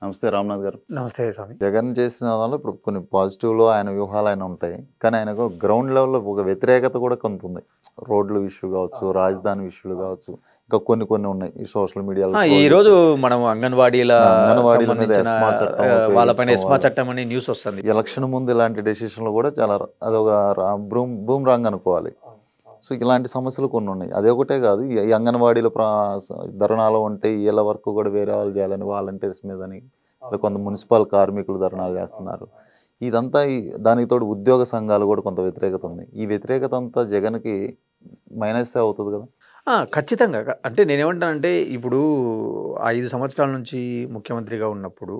నమస్తే రామ్‌నాథ్ గారు. నమస్తే స్వామి. జగన్ చేసిన దానిలో ఇప్పుడు కొన్ని పాజిటివ్‌లు ఆయన వ్యూహాలు ఆయన ఉంటాయి. కానీ ఆయనకు గ్రౌండ్ లెవెల్‌లో ఒక వ్యతిరేకత కూడా కొంత ఉంది. రోడ్ల ఇష్యూ కావచ్చు, రాజధాని ఇష్యూలు కావచ్చు, ఇంకా కొన్ని ఉన్నాయి. ఈ సోషల్ మీడియాలో ఈరోజు మనం అంగన్వాడీల అంగన్వాడీల మీద సంబంధించిన ఎస్మా చట్టం వాళ్ళపైన ఎస్మా ఉపయోగించడం చట్టం అని న్యూస్ వస్తుంది. ఎలక్షన్ ముందు ఇలాంటి డెసిషన్లు కూడా చాలా అదొక బూమ్‌రాంగ్ అనుకోవాలి. సో ఇలాంటి సమస్యలు కొన్ని ఉన్నాయి. అదొకటే కాదు, ఈ అంగన్వాడీల ధర్నాలు ఉంటే వీళ్ళ వర్క్ కూడా వేరే వాళ్ళు చేయాలని వాలంటీర్స్ మీదని, కొంత మున్సిపల్ కార్మికులు ధర్నాలు చేస్తున్నారు. ఇదంతా దానికి తోడు ఉద్యోగ సంఘాలు కూడా కొంత వ్యతిరేకత ఉంది. ఈ వ్యతిరేకత అంతా జగన్కి మైనస్ అవుతుంది కదా. ఖచ్చితంగా. అంటే నేనేమంటానంటే ఇప్పుడు 5 సంవత్సరాల నుంచి ముఖ్యమంత్రిగా ఉన్నప్పుడు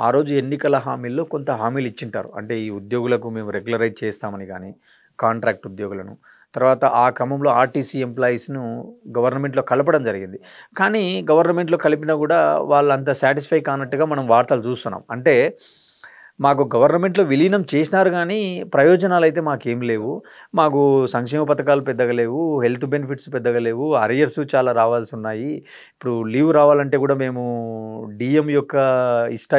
ఆ రోజు ఎన్నికల హామీల్లో కొంత హామీలు ఇచ్చింటారు. అంటే ఈ ఉద్యోగులకు మేము రెగ్యులరైజ్ చేస్తామని కానీ, కాంట్రాక్ట్ ఉద్యోగులను, తర్వాత ఆ క్రమంలో ఆర్టీసీ ఎంప్లాయీస్ను గవర్నమెంట్లో కలపడం జరిగింది. కానీ గవర్నమెంట్లో కలిపినా కూడా వాళ్ళు అంత సాటిస్ఫై కానట్టుగా మనం వార్తలు చూస్తున్నాం. అంటే మాకు గవర్నమెంట్లో విలీనం చేసినారు కానీ ప్రయోజనాలు అయితే మాకేం లేవు, మాకు సంక్షేమ పథకాలు పెద్దగా లేవు, హెల్త్ బెనిఫిట్స్ పెద్దగా లేవు, అరియర్స్ చాలా రావాల్సి ఉన్నాయి. ఇప్పుడు లీవ్ రావాలంటే కూడా మేము డిఎం యొక్క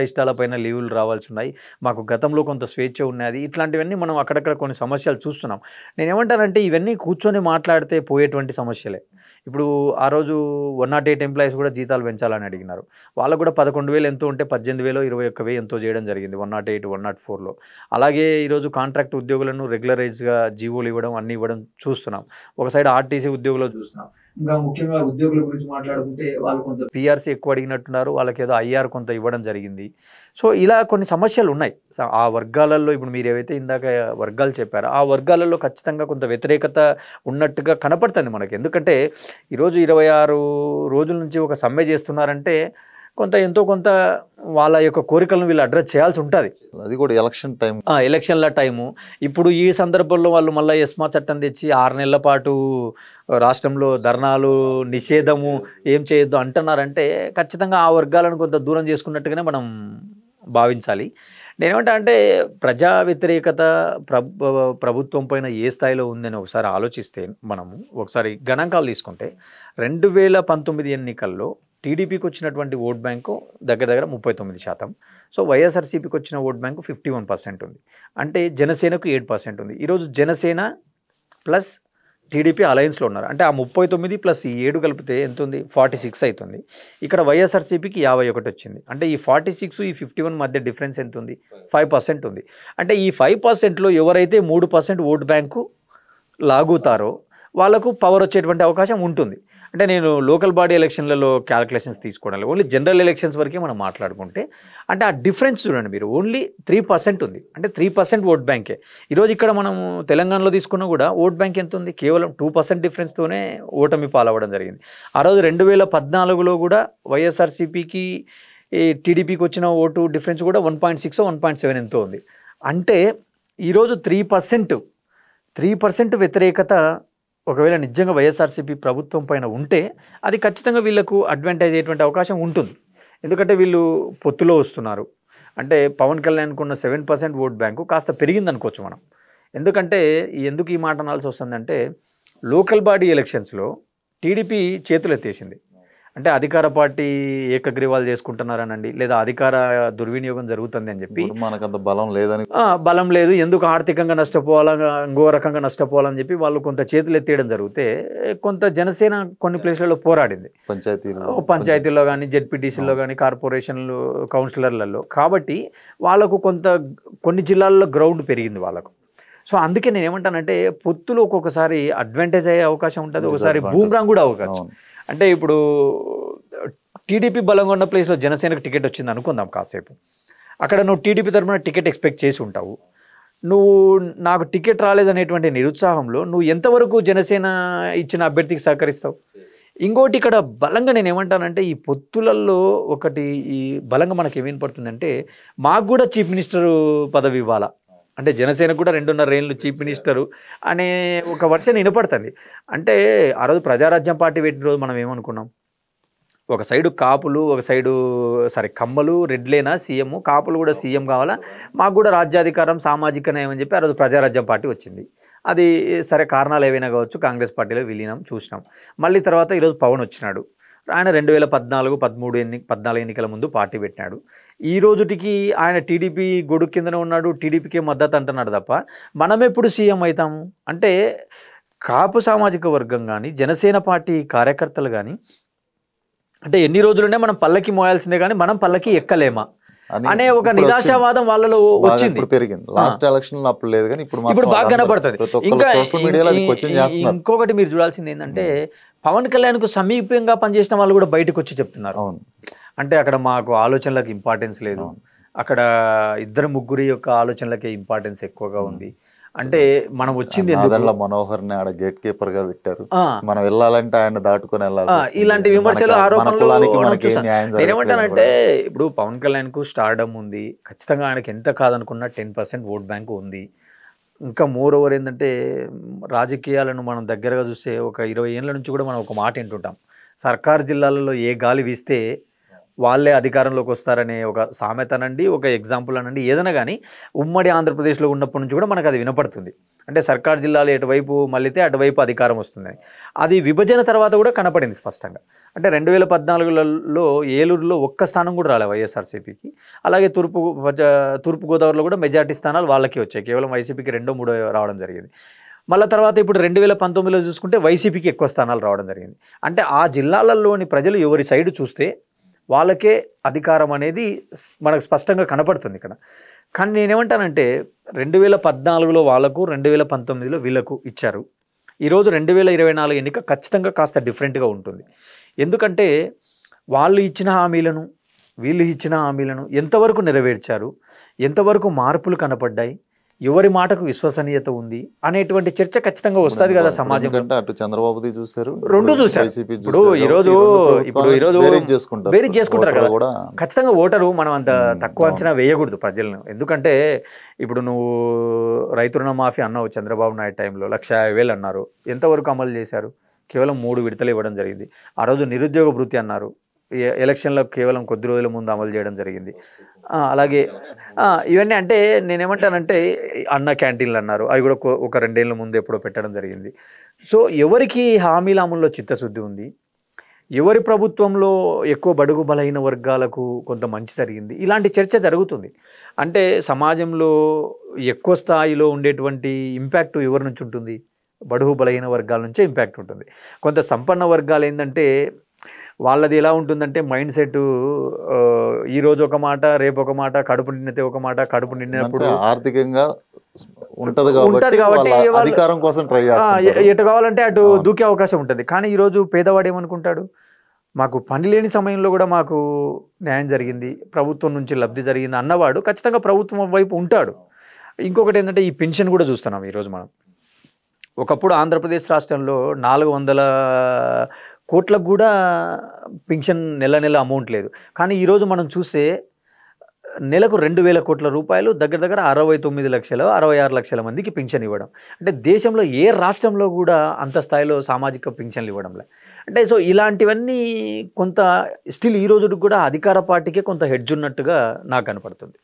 ఇష్టాలపైన లీవులు రావాల్సి ఉన్నాయి. మాకు గతంలో కొంత స్వేచ్ఛ ఉన్నది. ఇట్లాంటివన్నీ మనం అక్కడక్కడ కొన్ని సమస్యలు చూస్తున్నాం. నేనేమంటానంటే ఇవన్నీ కూర్చొని మాట్లాడితే పోయేటువంటి సమస్యలే. ఇప్పుడు ఆ రోజు 108 ఎంప్లాయీస్ కూడా జీతాలు పెంచాలని అడిగినారు. వాళ్ళకు కూడా 11,000 ఎంతో ఉంటే 18,000 21,000 ఎంతో చేయడం జరిగింది 108, 104లో. అలాగే ఈరోజు కాంట్రాక్ట్ ఉద్యోగులను రెగ్యులరైజ్గా జీవోలు ఇవ్వడం, అన్నీ ఇవ్వడం చూస్తున్నాం. ఒక సైడ్ ఆర్టీసీ ఉద్యోగులు చూస్తున్నాం. ఇంకా ముఖ్యంగా ఉద్యోగుల గురించి మాట్లాడుకుంటే వాళ్ళు కొంత పిఆర్సీ ఎక్కువ అడిగినట్టున్నారు, వాళ్ళకి ఏదో ఐఆర్ కొంత ఇవ్వడం జరిగింది. సో ఇలా కొన్ని సమస్యలు ఉన్నాయి. ఆ వర్గాలలో ఇప్పుడు మీరు ఏవైతే ఇందాక వర్గాలు చెప్పారో ఆ వర్గాలలో ఖచ్చితంగా కొంత వ్యతిరేకత ఉన్నట్టుగా కనపడుతుంది మనకి. ఎందుకంటే ఈరోజు 26 రోజుల నుంచి ఒక సమ్మె చేస్తున్నారంటే ఎంతో కొంత వాళ్ళ యొక్క కోరికలను వీళ్ళు అడ్రస్ చేయాల్సి ఉంటుంది. అది కూడా ఎలక్షన్ టైం, ఎలక్షన్ల టైము. ఇప్పుడు ఈ సందర్భంలో వాళ్ళు మళ్ళీ ఎస్మా చట్టం తెచ్చి 6 నెలల పాటు రాష్ట్రంలో ధర్నాలు, నిషేధము ఏం చేయొద్దు అంటున్నారంటే ఖచ్చితంగా ఆ వర్గాలను కొంత దూరం చేసుకున్నట్టుగానే మనం భావించాలి. నేనేమంటా అంటే ప్రజా వ్యతిరేకత ప్రభుత్వం పైన ఏ స్థాయిలో ఉందని ఒకసారి ఆలోచిస్తే, మనము ఒకసారి గణాంకాలు తీసుకుంటే 2019 ఎన్నికల్లో టీడీపీకి వచ్చినటువంటి ఓట్ బ్యాంకు దగ్గర 39%. సో వైఎస్ఆర్సీపీకి వచ్చిన ఓట్ బ్యాంకు 51% ఉంది. అంటే జనసేనకు 8% ఉంది. ఈరోజు జనసేన ప్లస్ టీడీపీ అలయన్స్లో ఉన్నారు. అంటే ఆ 39 ప్లస్ ఈ 7 కలిపితే ఎంత ఉంది? 46 అవుతుంది. ఇక్కడ వైఎస్ఆర్సీపీకి 51 వచ్చింది. అంటే ఈ 46 ఈ 51 మధ్య డిఫరెన్స్ ఎంత ఉంది? 5% ఉంది. అంటే ఈ 5%లో ఎవరైతే 3% ఓట్ బ్యాంకు లాగుతారో వాళ్ళకు పవర్ వచ్చేటువంటి అవకాశం ఉంటుంది. అంటే నేను లోకల్ బాడీ ఎలక్షన్లలో క్యాలిక్యులేషన్స్ తీసుకోవడం లేదు, ఓన్లీ జనరల్ ఎలక్షన్స్ వరకే మనం మాట్లాడుకుంటే అంటే ఆ డిఫరెన్స్ చూడండి మీరు, ఓన్లీ 3% ఉంది. అంటే 3% ఓట్ బ్యాంకే. ఈరోజు ఇక్కడ మనము తెలంగాణలో తీసుకున్నా కూడా ఓట్ బ్యాంక్ ఎంత ఉంది? కేవలం 2% డిఫరెన్స్తోనే ఓటమి పాలవ్వడం జరిగింది. ఆ రోజు 2014లో కూడా వైఎస్ఆర్సీపీకి టీడీపీకి వచ్చిన ఓటు డిఫరెన్స్ కూడా 1.6 1.7 ఎంతో ఉంది. అంటే ఈరోజు 3% వ్యతిరేకత ఒకవేళ నిజంగా వైఎస్ఆర్సీపీ ప్రభుత్వం పైన ఉంటే అది ఖచ్చితంగా వీళ్ళకు అడ్వాంటేజ్ అయ్యేటువంటి అవకాశం ఉంటుంది. ఎందుకంటే వీళ్ళు పొత్తులో వస్తున్నారు. అంటే పవన్ కళ్యాణ్కు ఉన్న 7% ఓట్ బ్యాంకు కాస్త పెరిగింది అనుకోవచ్చు మనం. ఎందుకంటే ఎందుకు ఈ మాట అనాల్సి వస్తుందంటే లోకల్ బాడీ ఎలక్షన్స్లో టీడీపీ చేతులు ఎత్తేసింది. అంటే అధికార పార్టీ ఏకగ్రీవాలు చేసుకుంటున్నారనండి, లేదా అధికార దుర్వినియోగం జరుగుతుంది అని చెప్పి, మనకంత బలం లేదు, ఎందుకు ఆర్థికంగా నష్టపోవాలా, ఇంకో రకంగా నష్టపోవాలని చెప్పి వాళ్ళు కొంత చేతులు ఎత్తేయడం జరిగితే కొంత జనసేన కొన్ని ప్లేస్లలో పోరాడింది, పంచాయతీల్లో కానీ, జెడ్పీటీసీల్లో కానీ, కార్పొరేషన్లు, కౌన్సిలర్లలో. కాబట్టి వాళ్ళకు కొన్ని జిల్లాల్లో గ్రౌండ్ పెరిగింది వాళ్ళకు. సో అందుకే నేను ఏమంటానంటే పొత్తులు ఒక్కొక్కసారి అడ్వాంటేజ్ అయ్యే అవకాశం ఉంటుంది, ఒకసారి బూమ్రాంగ్ కూడా అవకాశం. అంటే ఇప్పుడు టీడీపీ బలంగా ఉన్న ప్లేస్లో జనసేనకు టికెట్ వచ్చింది అనుకుందాం కాసేపు. అక్కడ నువ్వు టీడీపీ తరఫున టికెట్ ఎక్స్పెక్ట్ చేసి ఉంటావు. నువ్వు నాకు టికెట్ రాలేదనేటువంటి నిరుత్సాహంలో నువ్వు ఎంతవరకు జనసేన ఇచ్చిన అభ్యర్థికి సహకరిస్తావు? ఇంకోటి ఇక్కడ బలంగా నేను ఏమంటానంటే ఈ పొత్తులలో ఒకటి ఈ బలంగా మనకి ఏమేం పడుతుందంటే మాకు కూడా చీఫ్ మినిస్టర్ పదవి ఇవ్వాలా, అంటే జనసేనకు కూడా 2.5 ఏళ్ళు చీఫ్ మినిస్టరు అనే ఒక వర్షన్ వినపడుతుంది. అంటే ఆ రోజు ప్రజారాజ్యం పార్టీ పెట్టిన రోజు మనం ఏమనుకున్నాం? ఒక సైడు కాపులు, ఒక సైడు కమ్మలు, రెడ్లేనా సీఎం, కాపులు కూడా సీఎం కావాలా, మాకు కూడా రాజ్యాధికారం, సామాజిక న్యాయం అని చెప్పి ఆ రోజు ప్రజారాజ్యం పార్టీ వచ్చింది. అది కారణాలు ఏవైనా కావచ్చు, కాంగ్రెస్ పార్టీలో విలీనం చూసినాం. మళ్ళీ తర్వాత ఈరోజు పవన్ వచ్చినాడు. ఆయన 2014, 14 ఎన్నికల ముందు పార్టీ పెట్టినాడు. ఈ రోజుటికి ఆయన టీడీపీ గొడుగు కిందనే ఉన్నాడు, టీడీపీకే మద్దతు అంటున్నాడు తప్ప మనం ఎప్పుడు సీఎం అవుతాము అంటే కాపు సామాజిక వర్గం కానీ, జనసేన పార్టీ కార్యకర్తలు కానీ అంటే ఎన్ని రోజులునే మనం పల్లకి మోయాల్సిందే కానీ మనం పల్లకి ఎక్కలేమా అనే ఒక నిరాశావాదం వాళ్ళలో వచ్చింది. పెరిగింది లాస్ట్ ఎలక్షన్ లో అప్పుడు లేదు కానీ ఇప్పుడు బాగా కనపడుతుంది. ఇంకా ఇంకొకటి మీరు చూడాల్సింది ఏంటంటే పవన్ కళ్యాణ్ కు సమీపంగా పనిచేసిన వాళ్ళు కూడా బయటకు వచ్చి చెప్తున్నారు. అంటే అక్కడ మాకు ఆలోచనలకు ఇంపార్టెన్స్ లేదు, అక్కడ ఇద్దరు ముగ్గురి యొక్క ఆలోచనలకే ఇంపార్టెన్స్ ఎక్కువగా ఉంది. అంటే మనం వచ్చింది మనోహర్ ని ఆడ గేట్ కీపర్ గా పెట్టారు, మనం వెళ్ళాలంటే ఆయన దాటుకొని వెళ్ళాలి. ఇలాంటి విమర్శలు ఆరోపణలు నేనేమంటానంటే ఇప్పుడు పవన్ కళ్యాణ్ కు స్టార్డమ్ ఉంది, ఖచ్చితంగా ఆయనకి ఎంత కాదనుకున్నా 10% ఓట్ బ్యాంక్ ఉంది. ఇంకా మోర్ ఓవర్ ఏంటంటే రాజకీయాలను మనం దగ్గరగా చూస్తే ఒక 20 ఏళ్ళ నుంచి కూడా మనం ఒక మాట వింటుంటాం, సర్కారు జిల్లాలలో ఏ గాలి వీస్తే వాళ్ళే అధికారంలోకి వస్తారనే ఒక సామెత అనండి, ఒక ఎగ్జాంపుల్ అనండి, ఏదైనా కానీ ఉమ్మడి ఆంధ్రప్రదేశ్లో ఉన్నప్పటి నుంచి కూడా మనకు అది వినపడుతుంది. అంటే సర్కారు జిల్లాలు ఎటువైపు మళ్ళీతే అటువైపు అధికారం వస్తుందని. అది విభజన తర్వాత కూడా కనపడింది స్పష్టంగా. అంటే 2014లో ఏలూరులో ఒక్క స్థానం కూడా రాలే వైఎస్ఆర్సీపీకి. అలాగే తూర్పుగోదావరిలో కూడా మెజార్టీ స్థానాలు వాళ్ళకి వచ్చాయి, కేవలం వైసీపీకి 2, 3 రావడం జరిగింది. మళ్ళీ తర్వాత ఇప్పుడు 2019లో చూసుకుంటే వైసీపీకి ఎక్కువ స్థానాలు రావడం జరిగింది. అంటే ఆ జిల్లాలలోని ప్రజలు ఎవరి సైడు చూస్తే వాళ్ళకే అధికారం అనేది మనకు స్పష్టంగా కనపడుతుంది ఇక్కడ. కానీ నేనేమంటానంటే 2014లో వాళ్ళకు, 2019లో వీళ్ళకు ఇచ్చారు. ఈరోజు 2024 ఎన్నిక ఖచ్చితంగా కాస్త డిఫరెంట్గా ఉంటుంది. ఎందుకంటే వాళ్ళు ఇచ్చిన హామీలను, వీళ్ళు ఇచ్చిన హామీలను ఎంతవరకు నెరవేర్చారు, ఎంతవరకు మార్పులు కనపడ్డాయి, ఎవరి మాటకు విశ్వసనీయత ఉంది అనేటువంటి చర్చ ఖచ్చితంగా వస్తుంది కదా సమాజం. అటు చంద్రబాబుది చూశారు, రెండు చూశారు. ఇప్పుడు ఈరోజు బేరీజ్ చేసుకుంటారు కదా, ఖచ్చితంగా ఓటరు మనం అంత తక్కువ అంచనా వేయకూడదు ప్రజలను. ఎందుకంటే ఇప్పుడు నువ్వు రైతు రుణమాఫీ అన్నావు చంద్రబాబు నాయుడు టైంలో 1,50,000 అన్నారు, ఎంతవరకు అమలు చేశారు? కేవలం 3 విడతలు ఇవ్వడం జరిగింది. ఆ రోజు నిరుద్యోగ భృతి అన్నారు, ఎలక్షన్లకు కేవలం కొద్ది రోజుల ముందు అమలు చేయడం జరిగింది. అలాగే ఇవన్నీ అంటే నేనేమంటానంటే అన్న క్యాంటీన్లు అన్నారు, అవి కూడా ఒక 2 ఏళ్ళ ముందు ఎప్పుడో పెట్టడం జరిగింది. సో ఎవరికి హామీల అమల్లో చిత్తశుద్ధి ఉంది, ఎవరి ప్రభుత్వంలో ఎక్కువ బడుగు బలహీన వర్గాలకు కొంత మంచి జరిగింది, ఇలాంటి చర్చ జరుగుతుంది. అంటే సమాజంలో ఎక్కువ స్థాయిలో ఉండేటువంటి ఇంపాక్ట్ ఎవరి నుంచి ఉంటుంది? బడుగు బలహీన వర్గాల నుంచే ఇంపాక్ట్ ఉంటుంది. కొంత సంపన్న వర్గాలు ఏంటంటే వాళ్ళది ఎలా ఉంటుందంటే మైండ్ సెట్, ఈరోజు ఒక మాట, రేపు ఒక మాట, కడుపు నిండితే ఒక మాట, కడుపు నిండినప్పుడు ఆర్థికంగా ఉంటది కాబట్టి అధికారం కోసం ట్రై ఎటు కావాలంటే అటు దూకే అవకాశం ఉంటుంది. కానీ ఈరోజు పేదవాడు ఏమనుకుంటాడు, మాకు పని లేని సమయంలో కూడా మాకు న్యాయం జరిగింది, ప్రభుత్వం నుంచి లబ్ధి జరిగింది అన్నవాడు ఖచ్చితంగా ప్రభుత్వం వైపు ఉంటాడు. ఇంకొకటి ఏంటంటే ఈ పెన్షన్ కూడా చూస్తున్నాం ఈరోజు మనం. ఒకప్పుడు ఆంధ్రప్రదేశ్ రాష్ట్రంలో 400 కోట్లకు కూడా పెన్షన్ నెల నెల అమౌంట్ లేదు. కానీ ఈరోజు మనం చూస్తే నెలకు 2,000 కోట్ల రూపాయలు, దగ్గర దగ్గర 69 లక్షలు, 66 లక్షల మందికి పెన్షన్ ఇవ్వడం. అంటే దేశంలో ఏ రాష్ట్రంలో కూడా అంత స్థాయిలో సామాజిక పెన్షన్లు ఇవ్వడంలే. అంటే సో ఇలాంటివన్నీ కొంత స్టిల్ ఈ రోజుకి కూడా అధికార పార్టీకే కొంత హెడ్జ్ ఉన్నట్టుగా నాకు కనపడుతుంది.